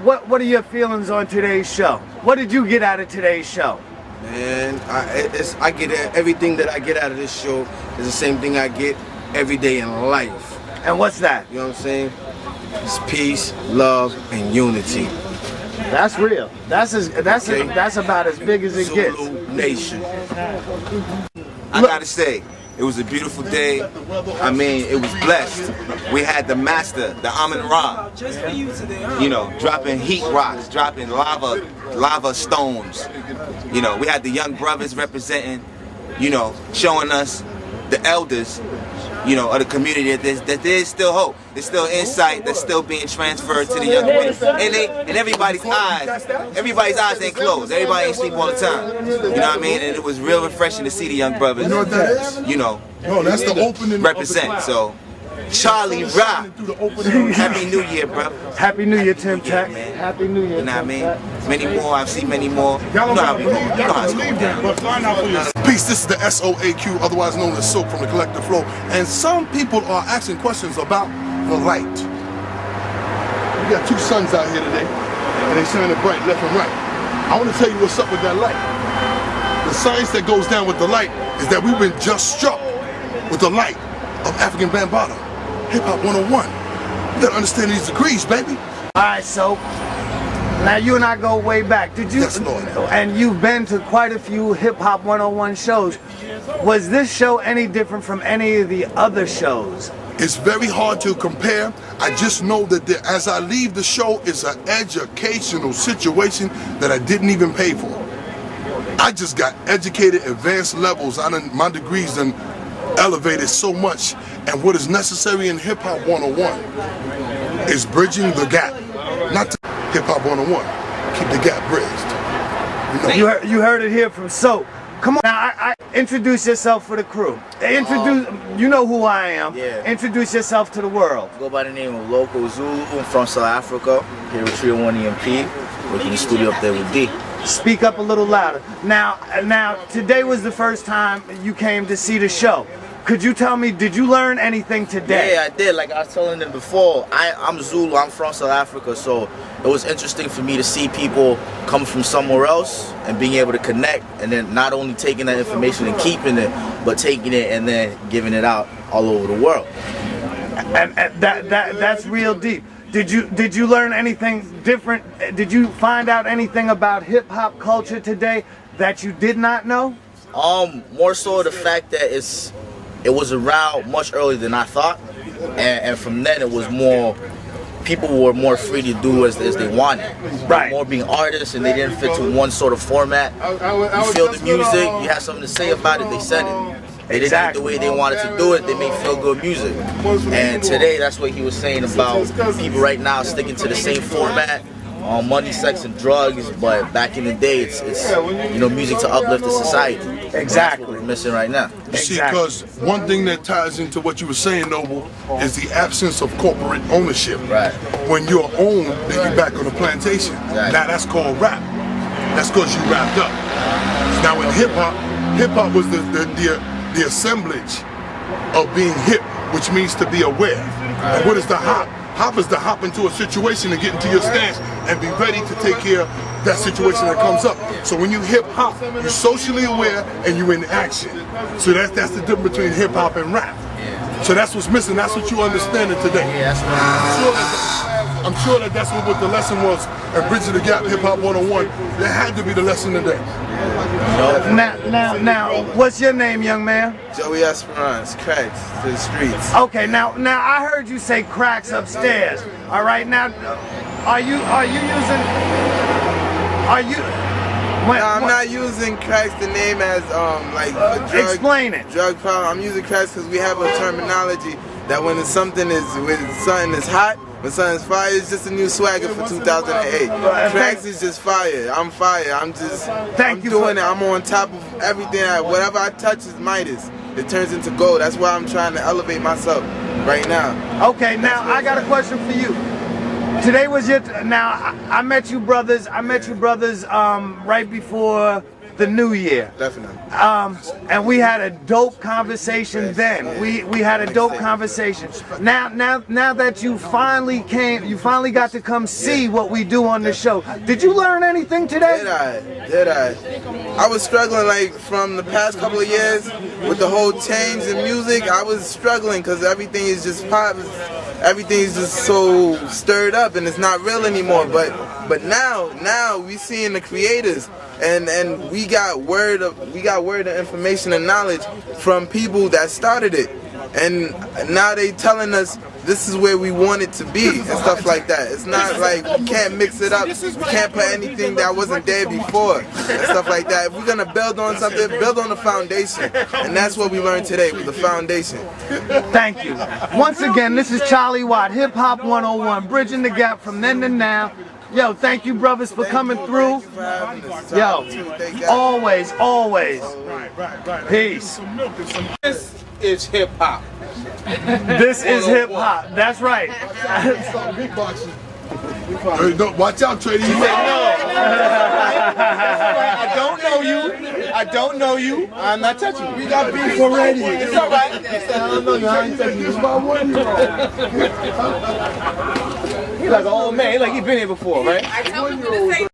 what are your feelings on today's show? What did you get out of today's show? Man, I get everything that I get out of this show is the same thing I get every day in life. And what's that? You know what I'm saying? It's peace, love, and unity. That's real. That's about as big as it gets. Zulu Nation. I gotta say, it was a beautiful day. I mean, it was blessed. We had the master, the Amun Ra, you know, dropping heat rocks, dropping lava stones. You know, we had the young brothers representing, you know, showing us the elders, you know, of the community that there is still hope. There's still insight that's still being transferred to the young people. And everybody's eyes ain't closed. Everybody ain't sleep all the time. You know what I mean? And it was real refreshing to see the young brothers, You know what that is? you know, No, that's the opening represent. So, Charlie Rock, Happy New Year, bro. Happy New Year, Tim Tech. Man. Happy New Year. You know what I Tim mean? Tech. Many more, I've seen many more. You know how we go. You know how it's going down. Peace, this is the SOAQ, otherwise known as Silk from the Collective Flow. And some people are asking questions about the light. We got two suns out here today, and they shining bright left and right. I want to tell you what's up with that light. The science that goes down with the light is that we've been just struck with the light of Afrika Bambaataa, Hip Hop 101. You gotta understand these degrees, baby. Alright, so now you and I go way back. Did you? Yes, Lord. And you've been to quite a few Hip Hop 101 shows. Was this show any different from any of the other shows? It's very hard to compare. I just know that as I leave the show, it's an educational situation that I didn't even pay for. I just got educated, advanced levels. My degrees done elevated so much. And what is necessary in Hip Hop 101 is bridging the gap. Not to Hip Hop 101. Keep the gap bridged. You know? You heard it here from Soap. Come on now, I introduce yourself for the crew. You know who I am. Yeah. Introduce yourself to the world. Go by the name of Loco Zulu. I'm from South Africa. Here with 301 EMP. Working in the studio up there with D. Speak up a little louder. Now, today was the first time you came to see the show. Could you tell me, did you learn anything today? Yeah, I did. Like I was telling them before, I'm Zulu, I'm from South Africa, so it was interesting for me to see people come from somewhere else and being able to connect, and then not only taking that information and keeping it, but taking it and then giving it out all over the world. And that's real deep. Did you learn anything different? Did you find out anything about hip hop culture today that you did not know? More so the fact that it was around much earlier than I thought, and from then it was more, people were more free to do as they wanted. Right. More being artists, and they didn't fit to one sort of format. You feel the music, you have something to say about it, they said it. They didn't do it the way they wanted to do it, they made feel good music. And today, that's what he was saying about people right now sticking to the same format, money, sex, and drugs, but back in the day, it's you know, music to uplift the society. Exactly. That's what we're missing right now. You see, because one thing that ties into what you were saying, Noble, is the absence of corporate ownership. Right. When you're owned, then you're back on the plantation. Right. Now that's called rap. That's because you wrapped up. Now in hip hop was the assemblage of being hip, which means to be aware. And what is the hop? Hop is to hop into a situation and get into your stance and be ready to take care of that situation that comes up. So when you hip hop, you're socially aware and you're in action. So that's the difference between hip hop and rap. So that's what's missing. That's what you understanding today. I'm sure that that's what the lesson was at Bridging the Gap Hip Hop 101. That had to be the lesson today. Now, what's your name, young man? Joey Esperance, Cracks to the streets. Okay, now I heard you say cracks upstairs. All right, now, are you No, I'm not using cracks the name as like a drug. Explain it. Drug problem. I'm using cracks because we have a terminology that when something is hot, when something's fire, it's just a new swagger for 2008. Cracks is just fire. I'm fire. I'm doing it. I'm on top of everything. Whatever I touch is Midas. It turns into gold. That's why I'm trying to elevate myself right now. Okay, now I got a question for you. Today was your, now I met you brothers right before the new year. Definitely. And we had a dope conversation then. We had a dope conversation. Now that you finally got to come see what we do on the show. Did you learn anything today? Did I? I was struggling like from the past couple of years with the whole change in music. I was struggling because everything is just pop. Everything is just so stirred up and it's not real anymore. But now we seeing the creators. And we got word of information and knowledge from people that started it, and now they telling us this is where we want it to be and stuff like that. It's not like we can't mix it up, we can't put anything that wasn't there before and stuff like that. If we're gonna build on something, build on the foundation, and that's what we learned today with the foundation. Thank you. Once again, this is Charlie Watt, Hip Hop 101, bridging the gap from then to now. Yo, thank you brothers for coming through. Yo, always. Peace. This is hip hop. This is hip hop. That's right. Watch out, Trey. I don't know you. I'm not touching you. We got beef already. It's all right. I don't know you. I ain't touching you. It's my 1-year-old. He's like an old man. Like he's been here before, right? I tell him to say